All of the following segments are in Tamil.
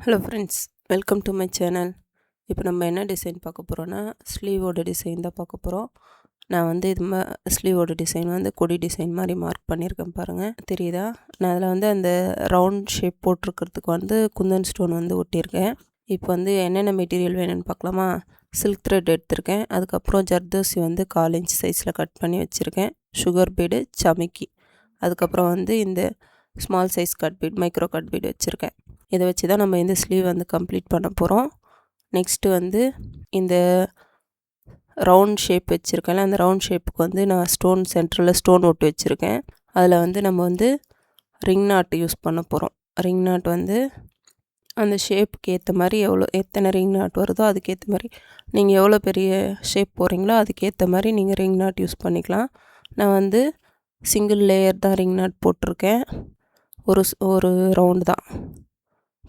Hello friends, welcome to my channel. இப்போ நம்ம என்ன டிசைன் பார்க்க போகிறோன்னா, ஸ்லீவோட டிசைன் தான் பார்க்க போகிறோம். நான் வந்து ஸ்லீவோட டிசைன் வந்து கொடி டிசைன் மாதிரி மார்க் பண்ணியிருக்கேன் பாருங்கள், தெரியுதா? நான் அதில் வந்து அந்த ரவுண்ட் ஷேப் போட்டிருக்கிறதுக்கு வந்து குந்தன் ஸ்டோன் வந்து ஒட்டியிருக்கேன். இப்போ வந்து என்னென்ன மெட்டீரியல் வேணும்னு பார்க்கலாமா? சில்க் த்ரெட் எடுத்திருக்கேன், அதுக்கப்புறம் ஜர்தோசி வந்து 1/4 இன்ச் சைஸில் கட் பண்ணி வச்சுருக்கேன், சுகர் பீடு, சமிக்கி, அதுக்கப்புறம் வந்து இந்த small size cut beat, micro cut beat வச்சுருக்கேன். இதை வச்சு தான் நம்ம இந்த ஸ்லீவ் வந்து கம்ப்ளீட் பண்ண போகிறோம். நெக்ஸ்ட்டு வந்து இந்த ரவுண்ட் ஷேப் வச்சுருக்கேன்ல, அந்த ரவுண்ட் ஷேப்புக்கு வந்து நான் ஸ்டோன் சென்டரில் ஸ்டோன் ஒட்டி வச்சுருக்கேன். அதில் வந்து நம்ம வந்து ரிங் நாட் யூஸ் பண்ண போகிறோம். ரிங் நாட் வந்து அந்த ஷேப்புக்கு ஏற்ற மாதிரி எத்தனை ரிங் நாட் வருதோ அதுக்கேற்ற மாதிரி நீங்கள் எவ்வளோ பெரிய ஷேப் போகிறீங்களோ அதுக்கேற்ற மாதிரி நீங்கள் ரிங் நாட் யூஸ் பண்ணிக்கலாம். நான் வந்து சிங்கிள் லேயர் தான் ரிங் நாட் போட்டிருக்கேன். ஒரு ரவுண்டு தான்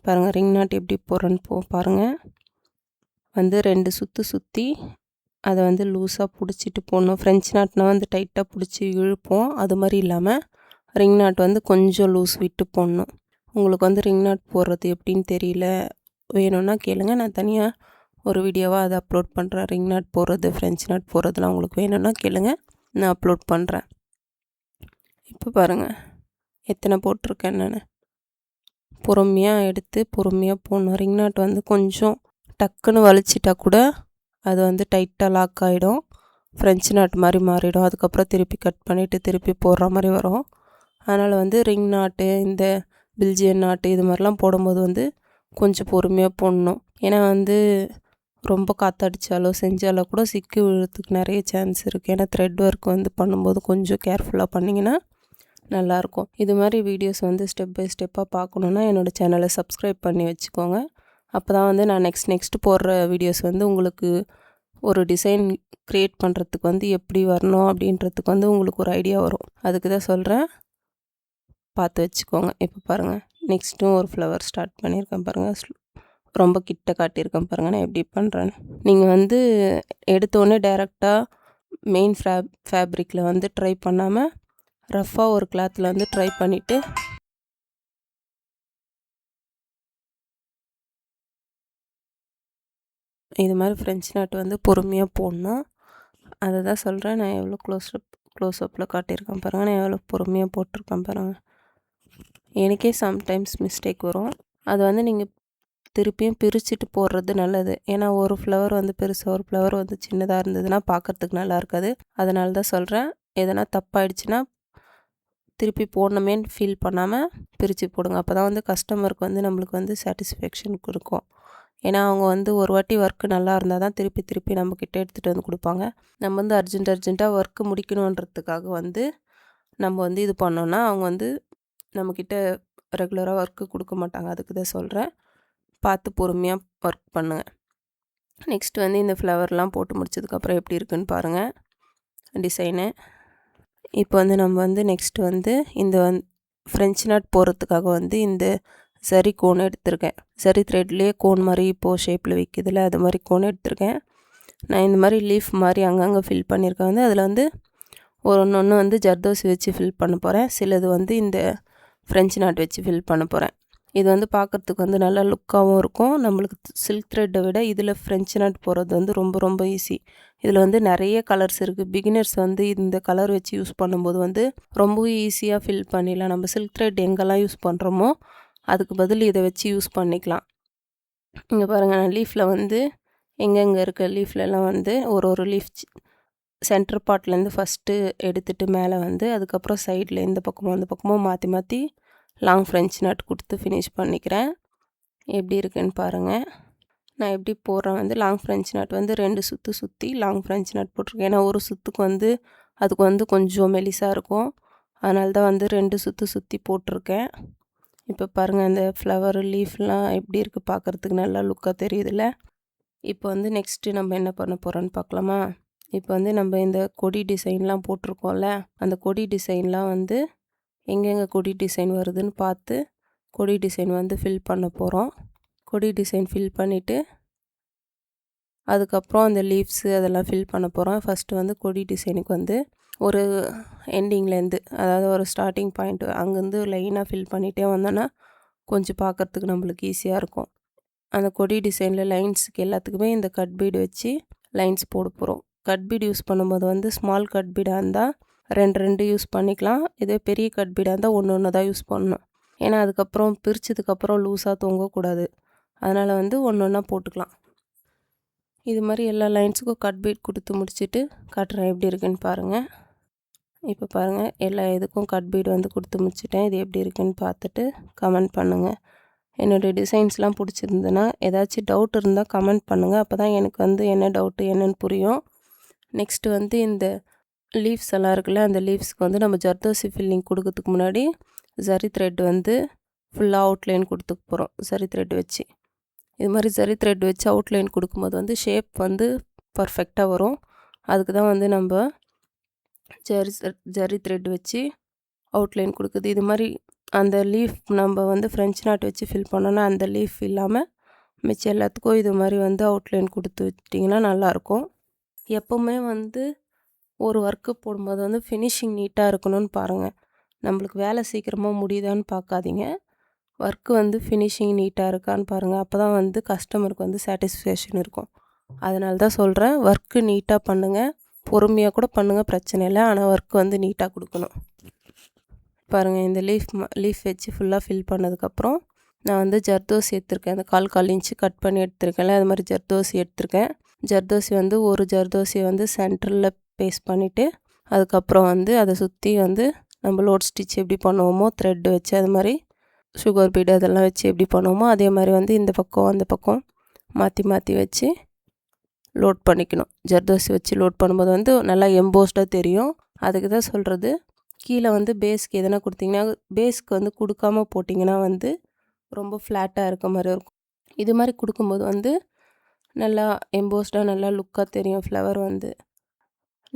பாருங்கள். ரிங் நாட் எப்படி போடுறேன்னு பாருங்கள். வந்து 2 சுற்றி அதை வந்து லூஸாக பிடிச்சிட்டு போடணும். ஃப்ரெஞ்ச் நாட்னால் வந்து டைட்டாக பிடிச்சி இழுப்போம், அது மாதிரி இல்லாமல் ரிங் நாட் வந்து கொஞ்சம் லூஸ் விட்டு போடணும். உங்களுக்கு வந்து ரிங் நாட் போடுறது எப்படின்னு தெரியல, வேணும்னா கேளுங்க, நான் தனியாக ஒரு வீடியோவாக அதை அப்லோட் பண்ணுறேன். ரிங் நாட் போடுறது, ஃப்ரெஞ்ச் நாட் போடுறதுலாம் உங்களுக்கு வேணும்னா கேளுங்க, நான் அப்லோட் பண்ணுறேன். இப்போ பாருங்கள் எத்தனை போட்டிருக்கேன். நான் பொறுமையாக எடுத்து பொறுமையாக போடணும். ரிங் நாட் வந்து கொஞ்சம் டக்குன்னு வலிச்சிட்டா கூட அது வந்து டைட்டாக லாக் ஆகிடும், ஃப்ரெஞ்ச் நாட் மாதிரி மாறிடும். அதுக்கப்புறம் திருப்பி கட் பண்ணிவிட்டு திருப்பி போடுற மாதிரி வரும். அதனால் வந்து ரிங் நாட்டு, இந்த பில்ஜியன் நாட்டு இது மாதிரிலாம் போடும்போது வந்து கொஞ்சம் பொறுமையாக போடணும். ஏன்னா வந்து ரொம்ப காற்றடிச்சாலோ செஞ்சாலோ கூட சிக்கி விழுறதுக்கு நிறைய சான்ஸ் இருக்குது. ஏன்னா த்ரெட் ஒர்க் வந்து பண்ணும்போது கொஞ்சம் கேர்ஃபுல்லாக பண்ணிங்கன்னா நல்லாயிருக்கும். இது மாதிரி வீடியோஸ் வந்து ஸ்டெப் பை ஸ்டெப்பாக பார்க்கணுன்னா என்னோடய சேனலை சப்ஸ்கிரைப் பண்ணி வச்சுக்கோங்க. அப்போ தான் வந்து நான் நெக்ஸ்ட் போடுற வீடியோஸ் வந்து உங்களுக்கு ஒரு டிசைன் க்ரியேட் பண்ணுறதுக்கு வந்து எப்படி வரணும் அப்படின்றதுக்கு வந்து உங்களுக்கு ஒரு ஐடியா வரும். அதுக்கு தான் சொல்கிறேன், பார்த்து வச்சுக்கோங்க. இப்போ பாருங்கள், நெக்ஸ்ட்டும் ஒரு ஃப்ளவர் ஸ்டார்ட் பண்ணியிருக்கேன் பாருங்கள். ரொம்ப கிட்ட காட்டியிருக்கேன் பாருங்கள் நான் எப்படி பண்ணுறேன்னு. நீங்கள் வந்து எடுத்தோடனே டைரெக்டாக மெயின் ஃபேப்ரிக்கில் வந்து ட்ரை பண்ணாமல் ரஃப்பாக ஒரு கிளாத்தில் வந்து ட்ரை பண்ணிவிட்டு இது மாதிரி ஃப்ரெஞ்ச் நாட் வந்து பொறுமையாக போடணும். அதை தான் சொல்கிறேன். நான் எவ்வளோ க்ளோஸ்அப்பில் காட்டியிருக்கேன் பாருங்கள், நான் எவ்வளோ பொறுமையாக போட்டிருக்கேன் பாருங்கள். எனக்கே சம்டைம்ஸ் மிஸ்டேக் வரும். அது வந்து நீங்கள் திருப்பியும் பிரிச்சுட்டு போடுறது நல்லது. ஏன்னா ஒரு ஃப்ளவர் வந்து பெருசாக, ஒரு ஃப்ளவர் வந்து சின்னதாக இருந்ததுன்னா பார்க்குறதுக்கு நல்லா இருக்காது. அதனால தான் சொல்கிறேன், எதனா தப்பாயிடுச்சுன்னா திருப்பி போடணுமேன்னு ஃபீல் பண்ணாமல் பிரித்து போடுங்க. அப்போ தான் வந்து கஸ்டமருக்கு வந்து நம்மளுக்கு வந்து சாட்டிஸ்ஃபேக்ஷன் இருக்கும். ஏன்னா அவங்க வந்து ஒரு வாட்டி ஒர்க்கு நல்லா இருந்தால் தான் திருப்பி நம்மக்கிட்ட எடுத்துகிட்டு வந்து கொடுப்பாங்க. நம்ம வந்து அர்ஜென்ட்டாக ஒர்க்கு முடிக்கணுன்றதுக்காக வந்து நம்ம வந்து இது பண்ணோன்னா அவங்க வந்து நம்மக்கிட்ட ரெகுலராக ஒர்க்கு கொடுக்க மாட்டாங்க. அதுக்கு தான் சொல்கிறேன், பார்த்து பொறுமையாக ஒர்க் பண்ணுங்கள். நெக்ஸ்ட் வந்து இந்த ஃப்ளவர்லாம் போட்டு முடிச்சதுக்கப்புறம் எப்படி இருக்குன்னு பாருங்கள் டிசைனு. இப்போ வந்து நம்ம வந்து நெக்ஸ்ட் வந்து இந்த ஃப்ரெஞ்ச் நாட் போடுறதுக்காக வந்து இந்த சரி கோன் எடுத்திருக்கேன். சரி த்ரெட்லேயே கோன் மாதிரி இப்போது ஷேப்பில் விற்கிதில்ல, அது மாதிரி கோன் எடுத்திருக்கேன். நான் இந்த மாதிரி லீஃப் மாதிரி அங்கங்கே ஃபில் பண்ணியிருக்கேன். வந்து அதில் வந்து ஒன்று வந்து ஜர்தோசி வச்சு ஃபில் பண்ண போகிறேன், சிலது வந்து இந்த ஃப்ரெஞ்ச் நாட் வச்சு ஃபில் பண்ண போகிறேன். இது வந்து பார்க்குறதுக்கு வந்து நல்லா லுக்காகவும் இருக்கும். நம்மளுக்கு சில்க் த்ரெட்டை விட இதில் ஃப்ரெஞ்ச் நாட் போடுறது வந்து ரொம்ப ஈஸி. இதில் வந்து நிறைய கலர்ஸ் இருக்குது. பிகினர்ஸ் வந்து இந்த கலர் வச்சு யூஸ் பண்ணும்போது வந்து ரொம்ப ஈஸியாக ஃபில் பண்ணிடலாம். நம்ம சில்க் த்ரெட் எங்கெல்லாம் யூஸ் பண்ணுறோமோ அதுக்கு பதில் இதை வச்சு யூஸ் பண்ணிக்கலாம். இங்கே பாருங்கள், நான் லீஃபில் வந்து எங்கெங்கே இருக்க லீஃப்லலாம் வந்து ஒரு லீஃப் சென்டர் பார்ட்லேருந்து ஃபஸ்ட்டு எடுத்துகிட்டு மேலே வந்து அதுக்கப்புறம் சைடில் இந்த பக்கமும் அந்த பக்கமும் மாற்றி லாங் ஃப்ரெஞ்ச் நாட் கொடுத்து ஃபினிஷ் பண்ணிக்கிறேன். எப்படி இருக்குன்னு பாருங்கள். நான் எப்படி போடுறேன் வந்து லாங் ஃப்ரெஞ்ச் நாட் வந்து 2 சுற்றி லாங் ஃப்ரெஞ்ச் நாட் போட்டிருக்கேன். ஏன்னா ஒரு சுற்றுக்கு வந்து அதுக்கு வந்து கொஞ்சம் மெலிசாக இருக்கும், அதனால தான் வந்து 2 சுற்றி போட்டிருக்கேன். இப்போ பாருங்கள், அந்த ஃப்ளவர் லீஃப்லாம் எப்படி இருக்குது, பார்க்குறதுக்கு நல்லா லுக்காக தெரியுதுல்ல. இப்போ வந்து நெக்ஸ்ட்டு நம்ம என்ன பண்ண போகிறோன்னு பார்க்கலாமா? இப்போ வந்து நம்ம இந்த கொடி டிசைன்லாம் போட்டிருக்கோம்ல, அந்த கொடி டிசைன்லாம் வந்து எங்கெங்கே கொடி டிசைன் வருதுன்னு பார்த்து கொடி டிசைன் வந்து ஃபில் பண்ண போகிறோம். கொடி டிசைன் ஃபில் பண்ணிவிட்டு அதுக்கப்புறம் அந்த லீவ்ஸு அதெல்லாம் ஃபில் பண்ண போகிறோம். ஃபஸ்ட்டு வந்து கொடி டிசைனுக்கு வந்து ஒரு எண்டிங்லேருந்து, அதாவது ஒரு ஸ்டார்டிங் பாயிண்ட் அங்கேருந்து லைனாக ஃபில் பண்ணிகிட்டே வந்தோன்னா கொஞ்சம் பார்க்குறதுக்கு நம்மளுக்கு ஈஸியாக இருக்கும். அந்த கொடி டிசைனில் லைன்ஸுக்கு எல்லாத்துக்குமே இந்த கட் பீடு வச்சு லைன்ஸ் போட போகிறோம். கட் பீடு யூஸ் பண்ணும்போது வந்து ஸ்மால் கட் பீடாக இருந்தால் 2 யூஸ் பண்ணிக்கலாம். இதே பெரிய கட் பீடாக இருந்தால் ஒன்று தான் யூஸ் பண்ணணும். ஏன்னா அதுக்கப்புறம் பிரித்ததுக்கப்புறம் லூஸாக தொங்கக்கூடாது. அதனால் வந்து ஒன்று போட்டுக்கலாம். இது மாதிரி எல்லா லைன்ஸுக்கும் கட் பீட் கொடுத்து முடிச்சுட்டு காட்டுறேன் எப்படி இருக்குன்னு பாருங்கள். இப்போ பாருங்கள், எல்லா இதுக்கும் கட் பீடு வந்து கொடுத்து முடிச்சிட்டேன். இது எப்படி இருக்குன்னு பார்த்துட்டு கமெண்ட் பண்ணுங்கள். என்னுடைய டிசைன்ஸ்லாம் பிடிச்சிருந்துன்னா ஏதாச்சும் டவுட் இருந்தால் கமெண்ட் பண்ணுங்கள். அப்போ தான் எனக்கு வந்து என்ன டவுட்டு என்னென்னு புரியும். நெக்ஸ்ட்டு வந்து இந்த லீவ்ஸ் எல்லாம் இருக்குல்ல, அந்த லீவ்ஸ்க்கு வந்து நம்ம ஜர்தோசி ஃபில்லிங் கொடுக்கறதுக்கு முன்னாடி ஜரி த்ரெட் வந்து ஃபுல்லாக அவுட்லைன் கொடுத்துக்க போகிறோம். ஜரி த்ரெட் வச்சு இது மாதிரி ஜரி த்ரெட் வச்சு அவுட்லைன் கொடுக்கும்போது வந்து ஷேப் வந்து பர்ஃபெக்டாக வரும். அதுக்கு தான் வந்து நம்ம ஜரி த்ரெட் வச்சு அவுட்லைன் கொடுக்குது. இது மாதிரி அந்த லீஃப் நம்ம வந்து ஃப்ரெஞ்ச் நாட் வச்சு ஃபில் பண்ணோன்னா அந்த லீஃப் இல்லாமல் மிச்சம் எல்லாத்துக்கும் இது மாதிரி வந்து அவுட்லைன் கொடுத்து வச்சிட்டிங்கன்னா நல்லாயிருக்கும். எப்போவுமே வந்து ஒரு ஒர்க்கு போடும்போது வந்து ஃபினிஷிங் நீட்டாக இருக்கணும்னு பாருங்கள். நம்மளுக்கு வேலை சீக்கிரமாக முடியுதான்னு பார்க்காதீங்க. ஒர்க்கு வந்து ஃபினிஷிங் நீட்டாக இருக்கான்னு பாருங்கள். அப்போ தான் வந்து கஸ்டமருக்கு வந்து சாட்டிஸ்ஃபேக்ஷன் இருக்கும். அதனால தான் சொல்கிறேன், ஒர்க்கு நீட்டாக பண்ணுங்கள். பொறுமையாக கூட பண்ணுங்கள், பிரச்சனை இல்லை. ஆனால் ஒர்க்கு வந்து நீட்டாக கொடுக்கணும். பாருங்கள், இந்த லீஃப் வச்சு ஃபுல்லாக ஃபில் பண்ணதுக்கப்புறம் நான் வந்து ஜர்தோசி எடுத்திருக்கேன். அந்த 1/4 இன்ச்சு கட் பண்ணி எடுத்திருக்கேன்ல, அது மாதிரி ஜர்தோசி எடுத்திருக்கேன். ஜர்தோசி வந்து ஒரு ஜர்தோசியை வந்து சென்டரில் பேஸ்ட் பண்ணிவிட்டு அதுக்கப்புறம் வந்து அதை சுற்றி வந்து நம்ம லோட் ஸ்டிச் எப்படி பண்ணுவோமோ த்ரெட் வச்சு அது மாதிரி சுகர் பீடு அதெல்லாம் வச்சு எப்படி பண்ணுவோமோ அதே மாதிரி வந்து இந்த பக்கம் அந்த பக்கம் மாற்றி வச்சு லோட் பண்ணிக்கணும். ஜர்தோசி வச்சு லோட் பண்ணும்போது வந்து நல்லா எம்போஸ்டாக தெரியும். அதுக்கு தான் சொல்கிறது, கீழே வந்து பேஸ்க்கு எதனா கொடுத்திங்கன்னா பேஸ்க்கு வந்து கொடுக்காமல் போட்டிங்கன்னா வந்து ரொம்ப ஃப்ளாட்டாக இருக்க மாதிரி இருக்கும். இது மாதிரி கொடுக்கும்போது வந்து நல்லா எம்போஸ்டாக நல்லா லுக்காக தெரியும். ஃப்ளவர் வந்து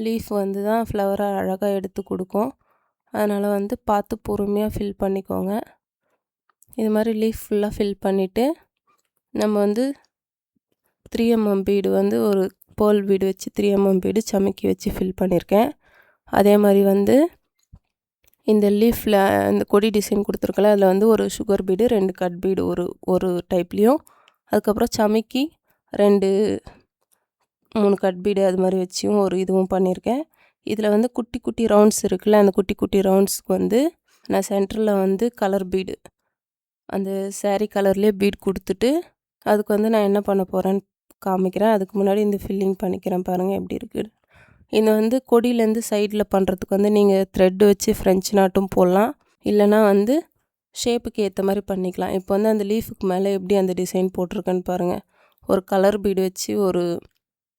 லீஃப் வந்து தான் ஃப்ளவரை அழகாக எடுத்து கொடுக்கும். அதனால் வந்து பார்த்து பொறுமையாக ஃபில் பண்ணிக்கோங்க. இது மாதிரி லீஃப் ஃபுல்லாக ஃபில் பண்ணிவிட்டு நம்ம வந்து 3mm பீடு வந்து ஒரு பேர்ல் பீடு வச்சு 3mm பீடு சமைக்கி வச்சு ஃபில் பண்ணியிருக்கேன். அதே மாதிரி வந்து இந்த லீஃபில் இந்த கொடி டிசைன் கொடுத்துருக்கல, அதில் வந்து ஒரு சுகர் பீடு 2 கட் பீடு ஒரு டைப்லேயும், அதுக்கப்புறம் சமைக்கி 2-3 கட் பீடு அது மாதிரி வச்சும் ஒரு இதுவும் பண்ணியிருக்கேன். இதில் வந்து குட்டி குட்டி ரவுண்ட்ஸ் இருக்குல்ல, அந்த குட்டி குட்டி ரவுண்ட்ஸ்க்கு வந்து நான் சென்டரில் வந்து கலர் பீடு அந்த சாரீ கலர்லேயே பீட் கொடுத்துட்டு அதுக்கு வந்து நான் என்ன பண்ண போகிறேன்னு காமிக்கிறேன். அதுக்கு முன்னாடி இந்த ஃபில்லிங் பண்ணிக்கிறேன். பாருங்கள் எப்படி இருக்குது. இது வந்து கொடியிலேருந்து சைடில் பண்ணுறதுக்கு வந்து நீங்கள் த்ரெட்டு வச்சு ஃப்ரெஞ்ச் நாட்டும் போடலாம், இல்லைனா வந்து ஷேப்புக்கு ஏற்ற மாதிரி பண்ணிக்கலாம். இப்போ வந்து அந்த லீஃபுக்கு மேலே எப்படி அந்த டிசைன் போட்டிருக்கேன்னு பாருங்கள். ஒரு கலர் பீடு வச்சு ஒரு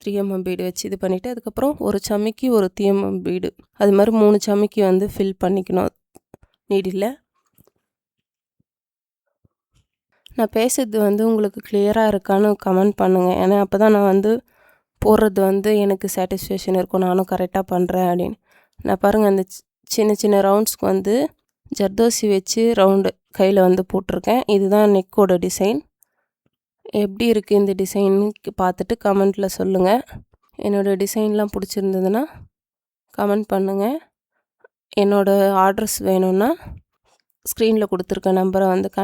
3mm பீடு வச்சு இது பண்ணிவிட்டு அதுக்கப்புறம் ஒரு சமிக்கி ஒரு 3mm பீடு அது மாதிரி 3 சமிக்கி வந்து ஃபில் பண்ணிக்கணும் நீடில். நான் பேசுறது வந்து உங்களுக்கு கிளியராக இருக்கான்னு கமெண்ட் பண்ணுங்கள். ஏன்னா அப்போ தான் நான் வந்து போடுறது வந்து எனக்கு சாட்டிஸ்ஃபேக்ஷன் இருக்கும், நானும் கரெக்டாக பண்ணுறேன் அப்படின்னு. நான் பாருங்கள், அந்த சின்ன சின்ன ரவுண்ட்ஸ்க்கு வந்து ஜர்தோசி வச்சு ரவுண்டு கையில் வந்து போட்டிருக்கேன். இதுதான் நெக்கோட டிசைன். எப்படி இருக்குது இந்த டிசைன்னு பார்த்துட்டு கமெண்ட்டில் சொல்லுங்கள். என்னோடய டிசைன்லாம் பிடிச்சிருந்ததுன்னா கமெண்ட் பண்ணுங்கள். என்னோடய ஆர்டர்ஸ் வேணும்னா ஸ்க்ரீனில் கொடுத்துருக்க நம்பரை வந்து